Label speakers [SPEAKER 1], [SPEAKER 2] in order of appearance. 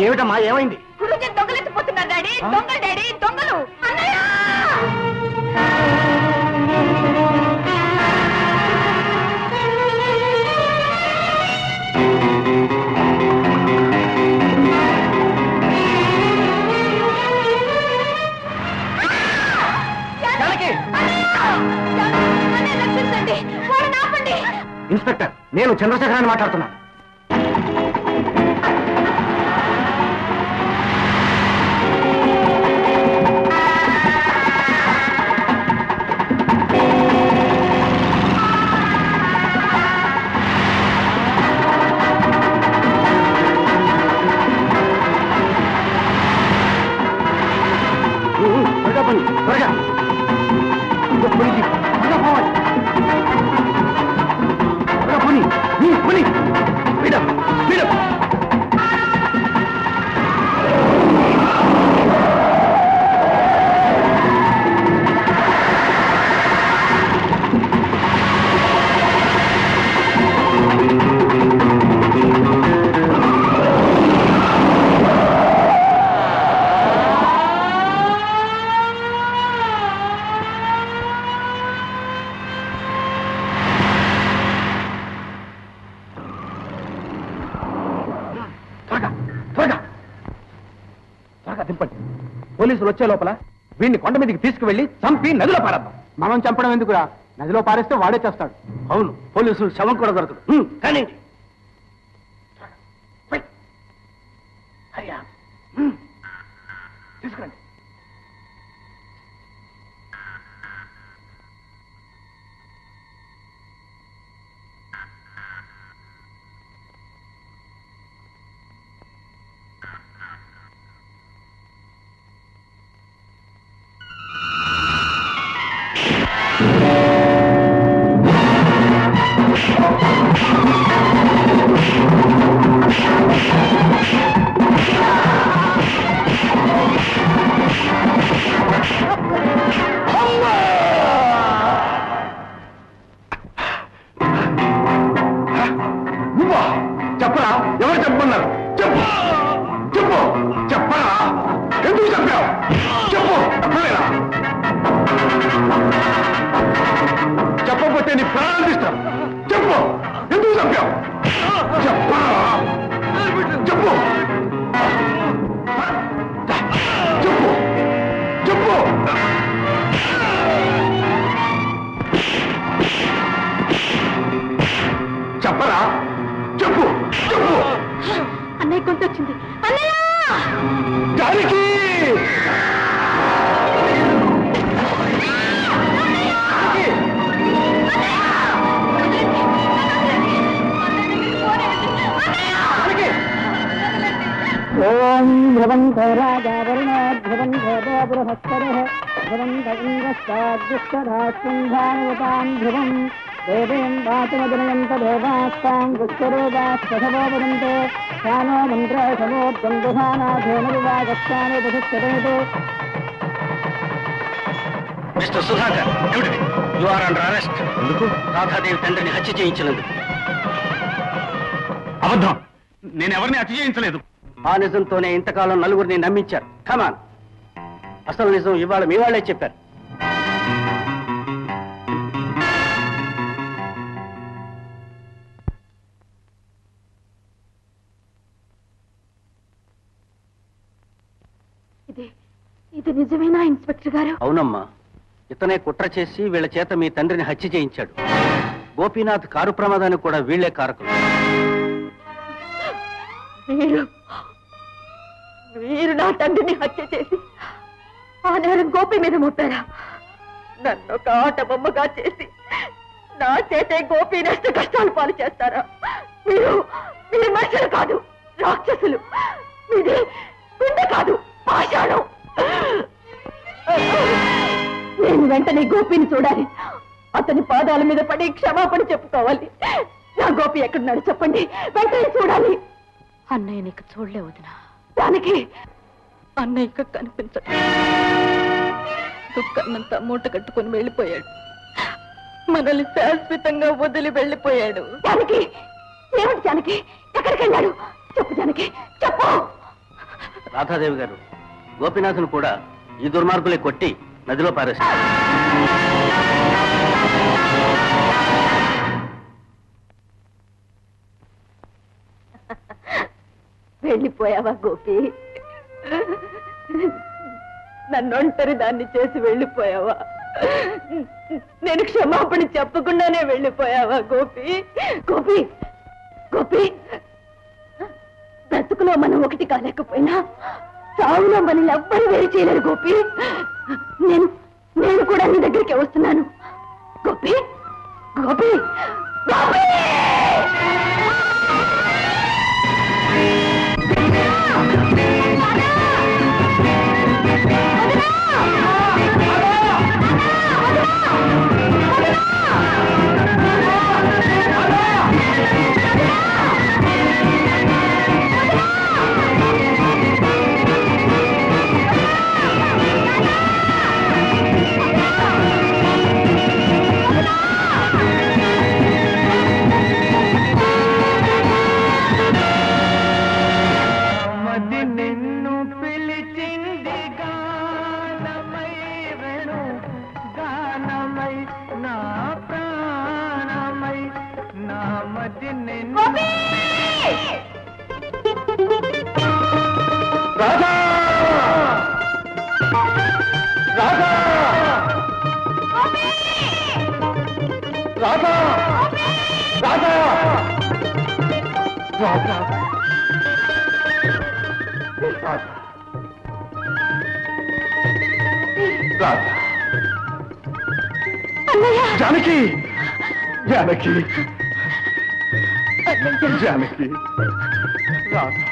[SPEAKER 1] ఏమిటమ్మా ఏమైంది?
[SPEAKER 2] గురుజీ దొంగలెత్తిపోతున్నారు డాడీ. దొంగలు డాడీ, దొంగలు. అన్నయ్య రక్షించండి, వాళ్ళని ఆపండి.
[SPEAKER 1] ఇన్స్పెక్టర్, నేను చంద్రశేఖరాన్ని మాట్లాడుతున్నాను. త్వరగా దింపండి. పోలీసులు వచ్చే లోపల వీడిని కొండ మీదకి తీసుకువెళ్లి చంపి నదిలో పారేద్దాం. మనం చంపడం ఎందుకురా? నదిలో పారేస్తే వాడే చేస్తాడు. అవును, పోలీసులు శవం కూడా దొరకదు. కానీ తీసుకురండి. చెప్పరా? ఎవరు చెప్పమన్నారు? చెప్పు చెప్పు చెప్పరా? ఎందుకు చెప్పావు? చెప్పు. చెప్పలేదా? చెప్పకపోతే నీ ప్రాణాలు తీస్తాను. చెప్పు, ఎందుకు చెప్పావు? చెప్పరా? చెప్పు చెప్పు చెప్పు. చెప్పరా? చెప్పు చెప్పు.
[SPEAKER 2] అన్నయ్య కొంటొచ్చింది. అన్నయ్య
[SPEAKER 1] గారికి
[SPEAKER 3] ఓం ధ్రువంతో రాజా వరుణో ధ్రువంతో బృహస్పతిః ధ్రువంత ఇంద్రస్తాద్యుష్టరాష్ట్రంధానుతాం ధ్రువం దేవేం వాచమజనయంత దేవాస్తాం గుష్ఠరూపాస్తథవో వదంతే స్థానో మంత్రసమోద్గందుహానాధేనుర్వాగస్వానుపతిష్టతే.
[SPEAKER 1] Mister Sudhakar, you are under arrest. ఎందుకు? రాధాదేవి తండ్రిని హత్య చేయించినందుకు. అబద్ధం. నేను ఎవరిని హత్య చేయించలేదు. ఆ నిజంతోనే ఇంతకాలం నలుగురిని నమ్మించారు. కమాన్, అసలు నిజం ఇవాళ మీ వాళ్లే చెప్పారు.
[SPEAKER 2] ఇది నిజమేనా ఇన్స్పెక్టర్ గారు?
[SPEAKER 1] అవునమ్మా, ఇతనే కుట్ర చేసి వీళ్ళ చేత మీ తండ్రిని హత్య చేయించాడు. గోపీనాథ్ కారు ప్రమాదానికి కూడా వీళ్లే కారకులు.
[SPEAKER 2] మీరు నా తండ్రిని హత్య చేసి ఆ నేరం గోపి మీద మోపారా? నన్ను ఒక ఆట బొమ్మగా చేసి నా చేతే గోపి నష్ట కష్టాలు పాలు చేస్తారా? మీరు మీరు మనుషులు కాదు, రాక్షసులు. మీది గుండె కాదు, పాషాణం. వెంటనే గోపిని చూడాలి. అతని పాదాల మీద పడి క్షమాపణ చెప్పుకోవాలి. నా గోపి ఎక్కడున్నాడు చెప్పండి, వెంటనే చూడాలి. అన్నయ్య నీకు చూడలే వదినా. దానికి అన్నయ్య కనిపించడు. దుఃఖాన్నంతా మూట కట్టుకుని వెళ్ళిపోయాడు. మనల్ని శాశ్వతంగా వదిలి వెళ్ళిపోయాడు. జానకి, ఏమిటి జానకి, ఎక్కడికి వెళ్ళాడు చెప్పు జానకి, చెప్పు.
[SPEAKER 1] రాధాదేవి గారు గోపీనాథును కూడా ఈ దుర్మార్గులే కొట్టి నదిలో పారేస్తారు.
[SPEAKER 2] వెళ్ళిపోయావా గోపి? నన్ను ఒంటరి దాన్ని చేసి వెళ్ళిపోయావా? నేను క్షమాపణ చెప్పకుండానే వెళ్ళిపోయావా గోపి? గోపి గోపి, బ్రతుకులో మనం ఒకటి కాలేకపోయినా చావులో మనల్ని ఎవ్వరు వేరు చేయలేరు గోపి. నేను కూడా నీ దగ్గరికి వస్తున్నాను గోపి. గోపి గోపి,
[SPEAKER 1] రాధా రాధా రాధా రాధా రాధా రాధా. జానకి జానకి జానకి రాధా.